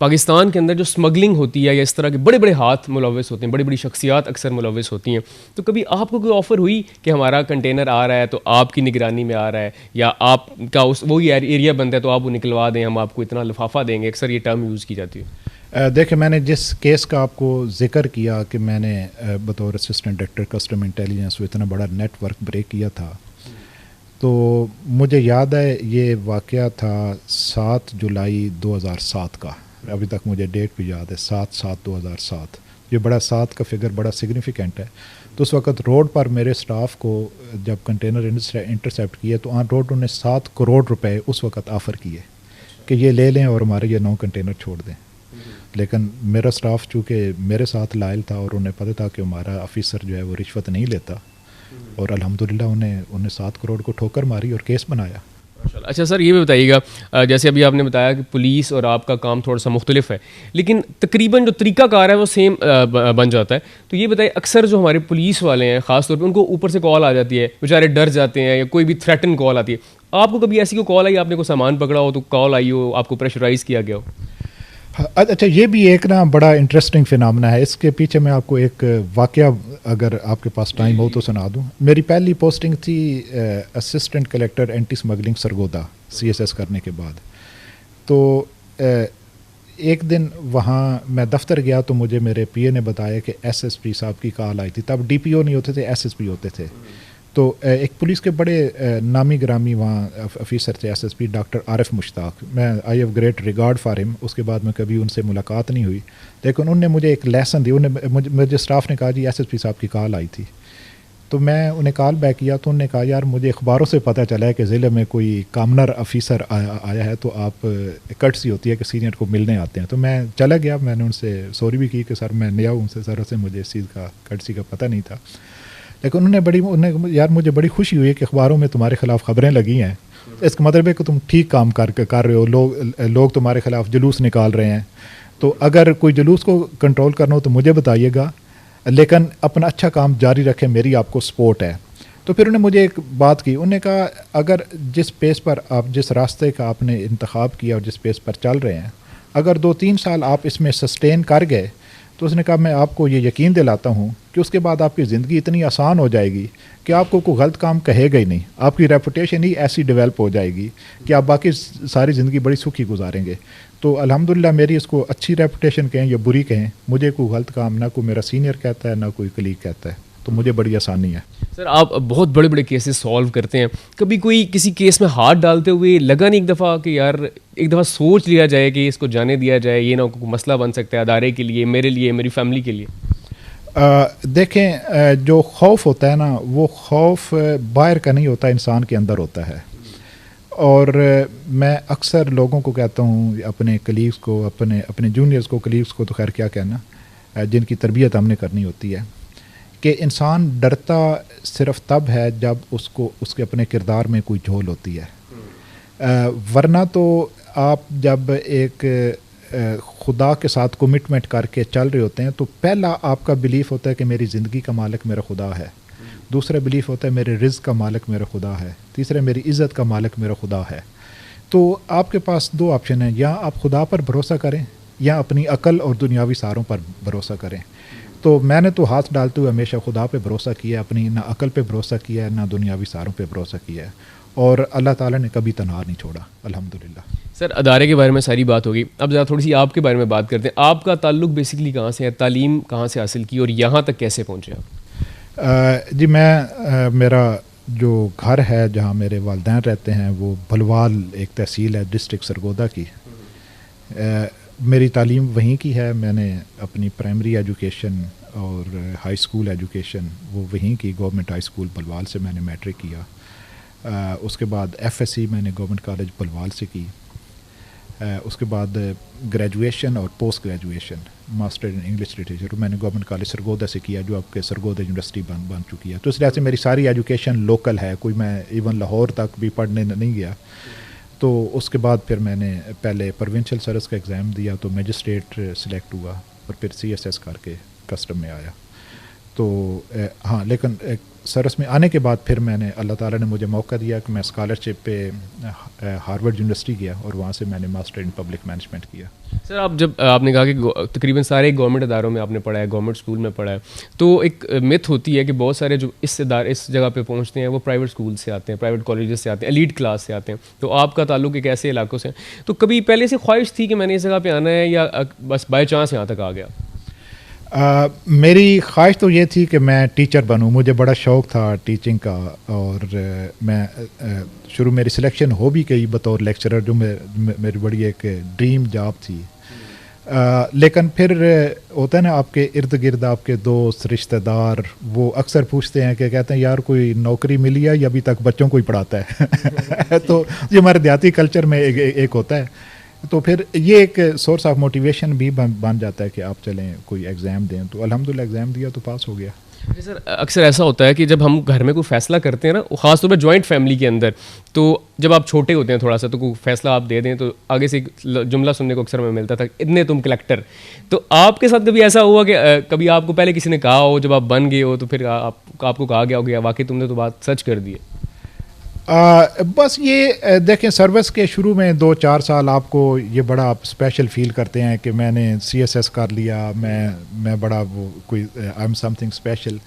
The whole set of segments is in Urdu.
پاکستان کے اندر جو اسمگلنگ ہوتی ہے یا اس طرح کے بڑے بڑے ہاتھ ملوث ہوتے ہیں, بڑی بڑی شخصیات اکثر ملوث ہوتی ہیں, تو کبھی آپ کو کوئی آفر ہوئی کہ ہمارا کنٹینر آ رہا ہے تو آپ کی نگرانی میں آ رہا ہے, یا آپ کا وہی ایریا بنتا ہے تو آپ وہ نکلوا دیں, ہم آپ کو اتنا لفافہ دیں گے, اکثر یہ ٹرم یوز کی جاتی ہے. دیکھیں, میں نے جس کیس کا آپ کو ذکر کیا کہ میں نے بطور اسسٹنٹ ڈائریکٹر کسٹم انٹیلیجنس وہ اتنا بڑا نیٹ ورک بریک کیا تھا, تو مجھے یاد ہے یہ واقعہ تھا 7 جولائی 2007 کا, ابھی تک مجھے ڈیٹ بھی یاد ہے, 7/7/2007. یہ بڑا 7 کا فگر بڑا سگنیفیکنٹ ہے. تو اس وقت روڈ پر میرے سٹاف کو جب کنٹینر انٹرسیپٹ کیے تو آن روڈ انہوں نے 7 کروڑ روپے اس وقت آفر کیے کہ یہ لے لیں اور ہمارے یہ 9 کنٹینر چھوڑ دیں. لیکن میرا سٹاف چونکہ میرے ساتھ لائل تھا اور انہیں پتہ تھا کہ ہمارا آفیسر جو ہے وہ رشوت نہیں لیتا, اور الحمدللہ انہیں 7 کروڑ کو ٹھوکر ماری اور کیس بنایا. اچھا سر, یہ بھی بتائیے گا, جیسے ابھی آپ نے بتایا کہ پولیس اور آپ کا کام تھوڑا سا مختلف ہے, لیکن تقریباً جو طریقہ کار ہے وہ سیم بن جاتا ہے. تو یہ بتائیے, اکثر جو ہمارے پولیس والے ہیں خاص طور پہ, ان کو اوپر سے کال آ جاتی ہے, بیچارے ڈر جاتے ہیں, یا کوئی بھی تھریٹن کال آتی ہے. آپ کو کبھی ایسی کوئی کال آئی, آپ نے کوئی سامان پکڑا ہو تو کال آئی ہو, آپ کو پریشرائز کیا گیا ہو؟ اچھا, یہ بھی ایک نا بڑا انٹرسٹنگ فینامنا ہے. اس کے پیچھے میں آپ کو ایک واقعہ اگر آپ کے پاس ٹائم ہو تو سنا دوں. میری پہلی پوسٹنگ تھی assistant collector anti smuggling Sargodha CSS کرنے کے بعد. تو ایک دن وہاں میں دفتر گیا تو مجھے میرے PA نے بتایا کہ SSP صاحب کی کال آئی تھی. تب DPO نہیں ہوتے تھے, SSP ہوتے تھے. تو ایک پولیس کے بڑے نامی گرامی وہاں افیسر تھے, SSP ڈاکٹر عارف مشتاق. میں I have great regard for ہم. اس کے بعد میں کبھی ان سے ملاقات نہیں ہوئی, لیکن انہوں نے مجھے ایک لیسن دی. مجھے اسٹاف نے کہا جی SSP صاحب کی کال آئی تھی. تو میں انہیں کال بیک کیا تو انہوں نے کہا یار مجھے اخباروں سے پتہ چلا ہے کہ ضلع میں کوئی کامنر افیسر آیا ہے, تو آپ کٹسی ہوتی ہے کہ سینئر کو ملنے آتے ہیں. تو میں چلا گیا, میں نے ان سے سوری بھی کی کہ سر میں نیا ہوں, سر سے مجھے اس چیز کا کٹسی کا پتہ نہیں تھا. لیکن انہوں نے یار مجھے بڑی خوشی ہوئی کہ اخباروں میں تمہارے خلاف خبریں لگی ہیں, اس کا مطلب ہے کہ تم ٹھیک کام کر رہے ہو, لوگ تمہارے خلاف جلوس نکال رہے ہیں. تو اگر کوئی جلوس کو کنٹرول کرنا ہو تو مجھے بتائیے گا, لیکن اپنا اچھا کام جاری رکھیں, میری آپ کو سپورٹ ہے. تو پھر انہوں نے مجھے ایک بات کی, انہوں نے کہا اگر جس پیس پر آپ, جس راستے کا آپ نے انتخاب کیا اور جس پیس پر چل رہے ہیں, اگر 2-3 سال آپ اس میں سسٹین کر گئے تو اس نے کہا میں آپ کو یہ یقین دلاتا ہوں کہ اس کے بعد آپ کی زندگی اتنی آسان ہو جائے گی کہ آپ کو کوئی غلط کام کہے گا ہی نہیں. آپ کی ریپوٹیشن ہی ایسی ڈیولپ ہو جائے گی کہ آپ باقی ساری زندگی بڑی سکھی گزاریں گے. تو الحمدللہ میری اس کو اچھی ریپوٹیشن کہیں یا بری کہیں, مجھے کوئی غلط کام نہ کوئی میرا سینئر کہتا ہے نہ کوئی کلیگ کہتا ہے, تو مجھے بڑی آسانی ہے. سر آپ بہت بڑے بڑے کیسز سالو کرتے ہیں, کبھی کوئی کسی کیس میں ہاتھ ڈالتے ہوئے لگا نہیں ایک دفعہ کہ یار ایک دفعہ سوچ لیا جائے کہ اس کو جانے دیا جائے, یہ نہ کوئی مسئلہ بن سکتا ہے ادارے کے لیے, میرے لیے, میری فیملی کے لیے؟ دیکھیں, جو خوف ہوتا ہے نا وہ خوف باہر کا نہیں ہوتا, انسان کے اندر ہوتا ہے. اور میں اکثر لوگوں کو کہتا ہوں, اپنے کلیگس کو, اپنے جونیئرس کو, کلیگس کو تو خیر کیا کہنا, جن کی تربیت ہم نے کرنی ہوتی ہے, کہ انسان ڈرتا صرف تب ہے جب اس کے اپنے کردار میں کوئی جھول ہوتی ہے. ورنہ تو آپ جب ایک خدا کے ساتھ کمٹمنٹ کر کے چل رہے ہوتے ہیں تو پہلا آپ کا بلیف ہوتا ہے کہ میری زندگی کا مالک میرا خدا ہے, دوسرا بلیف ہوتا ہے میرے رزق کا مالک میرا خدا ہے, تیسرا میری عزت کا مالک میرا خدا ہے. تو آپ کے پاس 2 آپشن ہیں, یا آپ خدا پر بھروسہ کریں یا اپنی عقل اور دنیاوی سہاروں پر بھروسہ کریں. تو میں نے تو ہاتھ ڈالتے ہوئے ہمیشہ خدا پہ بھروسہ کیا ہے, اپنی نہ عقل پہ بھروسہ کیا ہے نہ دنیاوی سہاروں پہ بھروسہ کیا ہے, اور اللہ تعالیٰ نے کبھی تنہا نہیں چھوڑا الحمدللہ. سر ادارے کے بارے میں ساری بات ہوگی, اب ذرا تھوڑی سی آپ کے بارے میں بات کرتے ہیں. آپ کا تعلق بیسکلی کہاں سے ہے, تعلیم کہاں سے حاصل کی اور یہاں تک کیسے پہنچے آپ؟ جی میرا جو گھر ہے جہاں میرے والدین رہتے ہیں وہ بھلوال ایک تحصیل ہے ڈسٹرکٹ سرگودا کی. میری تعلیم وہیں کی ہے. میں نے اپنی پرائمری ایجوکیشن اور ہائی اسکول ایجوکیشن وہ وہیں کی, گورنمنٹ ہائی اسکول بھلوال سے میں نے میٹرک کیا. اس کے بعد FSC میں نے گورنمنٹ کالج بھلوال سے کی. اس کے بعد گریجویشن اور post graduation master in English literature میں نے گورنمنٹ کالج سرگودا سے کیا, جو آپ کے سرگودا یونیورسٹی بن چکی ہے. تو اس لحاظ سے میری ساری ایجوکیشن لوکل ہے, کوئی میں ایون لاہور تک بھی پڑھنے نہیں گیا. تو اس کے بعد پھر میں نے پہلے پروونشل سروس کا ایگزام دیا تو میجسٹریٹ سلیکٹ ہوا, اور پھر CSS کر کے کسٹم میں آیا. تو ہاں لیکن سرس میں آنے کے بعد پھر میں نے اللہ تعالیٰ نے مجھے موقع دیا کہ میں اسکالرشپ پہ ہارورڈ یونیورسٹی گیا اور وہاں سے میں نے ماسٹر ان پبلک مینجمنٹ کیا. سر آپ جب آپ نے کہا کہ تقریباً سارے گورنمنٹ اداروں میں آپ نے پڑھا ہے, گورنمنٹ اسکول میں پڑھا ہے, تو ایک متھ ہوتی ہے کہ بہت سارے جو اس جگہ پہ پہنچتے ہیں وہ پرائیویٹ اسکول سے آتے ہیں, پرائیویٹ کالجز سے آتے ہیں, ایلیٹ کلاس سے آتے ہیں. تو آپ کا تعلق ایک ایسے علاقوں سے, تو کبھی پہلے سے خواہش تھی کہ میں نے اس جگہ پہ آنا ہے یا بس بائی چانس یہاں تک آ گیا؟ میری خواہش تو یہ تھی کہ میں ٹیچر بنوں, مجھے بڑا شوق تھا ٹیچنگ کا, اور میں شروع میری سلیکشن ہو بھی گئی بطور لیکچرر, جو میری بڑی ایک ڈریم جاب تھی. لیکن پھر ہوتا ہے نا آپ کے ارد گرد آپ کے دوست رشتہ دار وہ اکثر پوچھتے ہیں کہ کہتے ہیں یار کوئی نوکری ملی ہے یا ابھی تک بچوں کو ہی پڑھاتا ہے. تو یہ ہمارے دیہاتی کلچر میں ایک ہوتا ہے. تو پھر یہ ایک سورس آف موٹیویشن بھی بن جاتا ہے کہ آپ چلیں کوئی ایگزام دیں. تو الحمدللہ ایگزام دیا تو پاس ہو گیا. سر اکثر ایسا ہوتا ہے کہ جب ہم گھر میں کوئی فیصلہ کرتے ہیں نا, خاص طور پہ جوائنٹ فیملی کے اندر, تو جب آپ چھوٹے ہوتے ہیں تھوڑا سا تو کوئی فیصلہ آپ دے دیں تو آگے سے جملہ سننے کو اکثر میں ملتا تھا, اتنے تم کلیکٹر. تو آپ کے ساتھ کبھی ایسا ہوا کہ کبھی آپ کو پہلے کسی نے کہا ہو, جب آپ بن گئے ہو تو پھر آپ کو کہا گیا ہو گیا واقعی تم نے تو بات سچ کر دی ہے؟ بس یہ دیکھیں سروس کے شروع میں 2-4 سال آپ کو یہ بڑا آپ اسپیشل فیل کرتے ہیں کہ میں نے CSS کر لیا, میں بڑا وہ کوئی I am some thing special.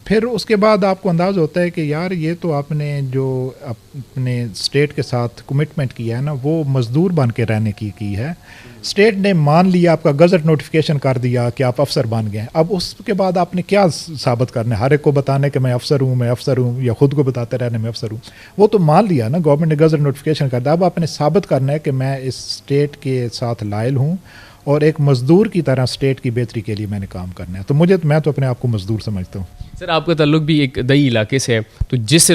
پھر اس کے بعد آپ کو انداز ہوتا ہے کہ یار یہ تو آپ نے جو اپنے اسٹیٹ کے ساتھ کمٹمنٹ کیا ہے نا وہ مزدور بن کے رہنے کی ہے. اسٹیٹ نے مان لیا, آپ کا گزٹ نوٹیفیکیشن کر دیا کہ آپ افسر بن گئے. اب اس کے بعد آپ نے کیا ثابت کرنا ہے؟ ہر ایک کو بتانے کہ میں افسر ہوں, یا خود کو بتاتے رہنے میں افسر ہوں. وہ تو مان لیا نا, گورنمنٹ نے گزٹ نوٹیفیکیشن کر دیا. اب آپ نے ثابت کرنا ہے کہ میں اس اسٹیٹ کے ساتھ لائل ہوں اور ایک مزدور کی طرح اسٹیٹ کی بہتری کے لیے میں نے کام کرنا ہے. تو میں تو اپنے آپ کو مزدور سمجھتا ہوں. سر آپ کا تعلق بھی ایک دیہی علاقے سے ہے, تو جس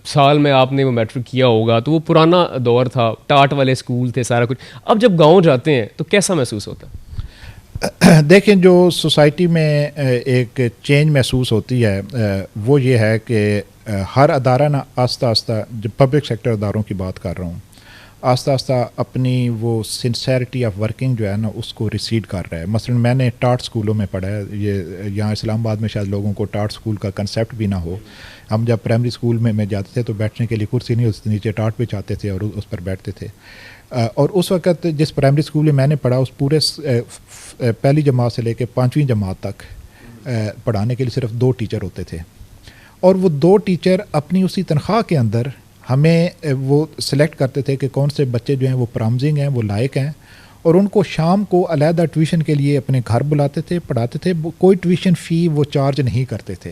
سال میں آپ نے وہ میٹرک کیا ہوگا تو وہ پرانا دور تھا, ٹاٹ والے اسکول تھے, سارا کچھ. اب جب گاؤں جاتے ہیں تو کیسا محسوس ہوتا ہے؟ دیکھیں جو سوسائٹی میں ایک چینج محسوس ہوتی ہے وہ یہ ہے کہ ہر ادارہ نا آہستہ آہستہ, جب پبلک سیکٹر اداروں کی بات کر رہا ہوں, آہستہ آہستہ اپنی وہ سنسیئرٹی آف ورکنگ جو ہے نا اس کو ریسیڈ کر رہا ہے. مثلا میں نے ٹاٹ اسکولوں میں پڑھا ہے. یہ یہاں اسلام آباد میں شاید لوگوں کو ٹاٹ اسکول کا کنسیپٹ بھی نہ ہو. ہم جب پرائمری اسکول میں جاتے تھے تو بیٹھنے کے لیے کرسی نہیں ہوتی, نیچے ٹاٹ پہ چاہتے تھے اور اس پر بیٹھتے تھے. اور اس وقت جس پرائمری اسکول میں نے پڑھا اس پورے پہلی جماعت سے لے کے 5ویں جماعت تک پڑھانے کے لیے صرف 2 ٹیچر ہوتے تھے. اور وہ 2 ٹیچر اپنی اسی تنخواہ کے اندر ہمیں وہ سلیکٹ کرتے تھے کہ کون سے بچے جو ہیں وہ پرامزنگ ہیں, وہ لائق ہیں, اور ان کو شام کو علیحدہ ٹیوشن کے لیے اپنے گھر بلاتے تھے, پڑھاتے تھے. کوئی ٹیوشن فی وہ چارج نہیں کرتے تھے.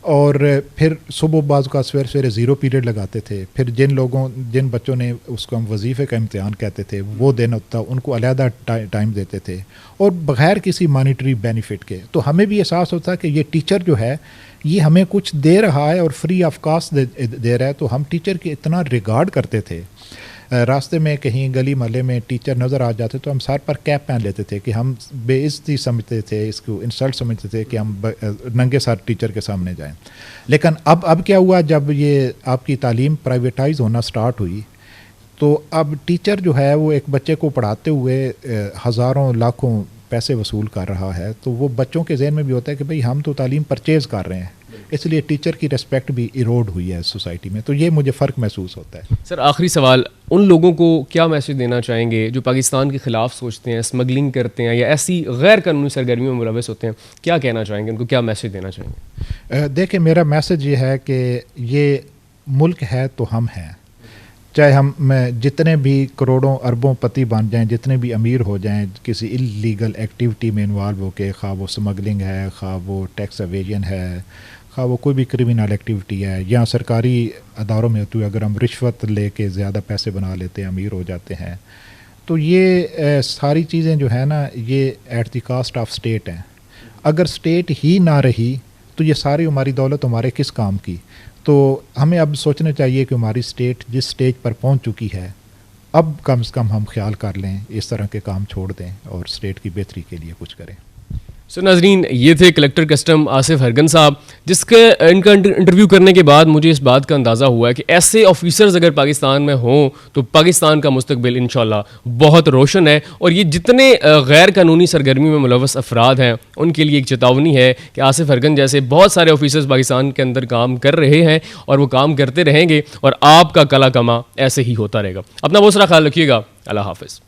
اور پھر صبح بعض کا سویرے 0 پیریڈ لگاتے تھے. پھر جن بچوں نے اس کو ہم وظیفے کا امتحان کہتے تھے وہ دینا ہوتا, ان کو علیحدہ ٹائم دیتے تھے اور بغیر کسی مانیٹری بینیفٹ کے. تو ہمیں بھی احساس ہوتا کہ یہ ٹیچر جو ہے یہ ہمیں کچھ دے رہا ہے اور فری آف کاسٹ دے رہا ہے. تو ہم ٹیچر کی اتنا ریگارڈ کرتے تھے. راستے میں کہیں گلی محلے میں ٹیچر نظر آ جاتے تو ہم سر پر کیپ پہن لیتے تھے کہ ہم بے عزتی سمجھتے تھے, اس کو انسلٹ سمجھتے تھے کہ ہم ننگے سر ٹیچر کے سامنے جائیں. لیکن اب کیا ہوا, جب یہ آپ کی تعلیم پرائیویٹائز ہونا سٹارٹ ہوئی تو اب ٹیچر جو ہے وہ ایک بچے کو پڑھاتے ہوئے ہزاروں لاکھوں پیسے وصول کر رہا ہے. تو وہ بچوں کے ذہن میں بھی ہوتا ہے کہ بھئی ہم تو تعلیم پرچیز کر رہے ہیں, اس لیے ٹیچر کی ریسپیکٹ بھی ایروڈ ہوئی ہے سوسائٹی میں. تو یہ مجھے فرق محسوس ہوتا ہے. سر آخری سوال, ان لوگوں کو کیا میسج دینا چاہیں گے جو پاکستان کے خلاف سوچتے ہیں, اسمگلنگ کرتے ہیں یا ایسی غیر قانونی سرگرمیوں میں ملوث ہوتے ہیں, کیا کہنا چاہیں گے, ان کو کیا میسج دینا چاہیں گے؟ دیکھیں میرا میسج یہ ہے کہ یہ ملک ہے تو ہم ہیں. چاہے ہم جتنے بھی کروڑوں اربوں پتی بن جائیں, جتنے بھی امیر ہو جائیں, کسی اللیگل ایکٹیویٹی میں انوالو ہو کے, خواہ وہ اسمگلنگ ہے, خواہ وہ ٹیکس ایویژن ہے, خواہ وہ کوئی بھی کرمنل ایکٹیویٹی ہے, یا سرکاری اداروں میں ہوتی ہے اگر ہم رشوت لے کے زیادہ پیسے بنا لیتے ہیں, امیر ہو جاتے ہیں, تو یہ ساری چیزیں جو ہے نا یہ at the cost of state ہیں. اگر اسٹیٹ ہی نہ رہی تو یہ ساری ہماری دولت ہمارے کس کام کی. تو ہمیں اب سوچنا چاہیے کہ ہماری اسٹیٹ جس اسٹیج پر پہنچ چکی ہے اب کم سے کم ہم خیال کر لیں, اس طرح کے کام چھوڑ دیں اور اسٹیٹ کی بہتری کے لیے کچھ کریں. سو ناظرین، یہ تھے کلیکٹر کسٹم آصف ہرگن صاحب، جس کے ان کا انٹرویو کرنے کے بعد مجھے اس بات کا اندازہ ہوا ہے کہ ایسے آفیسرز اگر پاکستان میں ہوں تو پاکستان کا مستقبل انشاءاللہ بہت روشن ہے. اور یہ جتنے غیر قانونی سرگرمی میں ملوث افراد ہیں ان کے لیے ایک چیتاونی ہے کہ آصف ہرگن جیسے بہت سارے آفیسرز پاکستان کے اندر کام کر رہے ہیں اور وہ کام کرتے رہیں گے، اور آپ کا کلا کما ایسے ہی ہوتا رہے گا. اپنا بہت سارا خیال رکھیے گا. اللہ حافظ.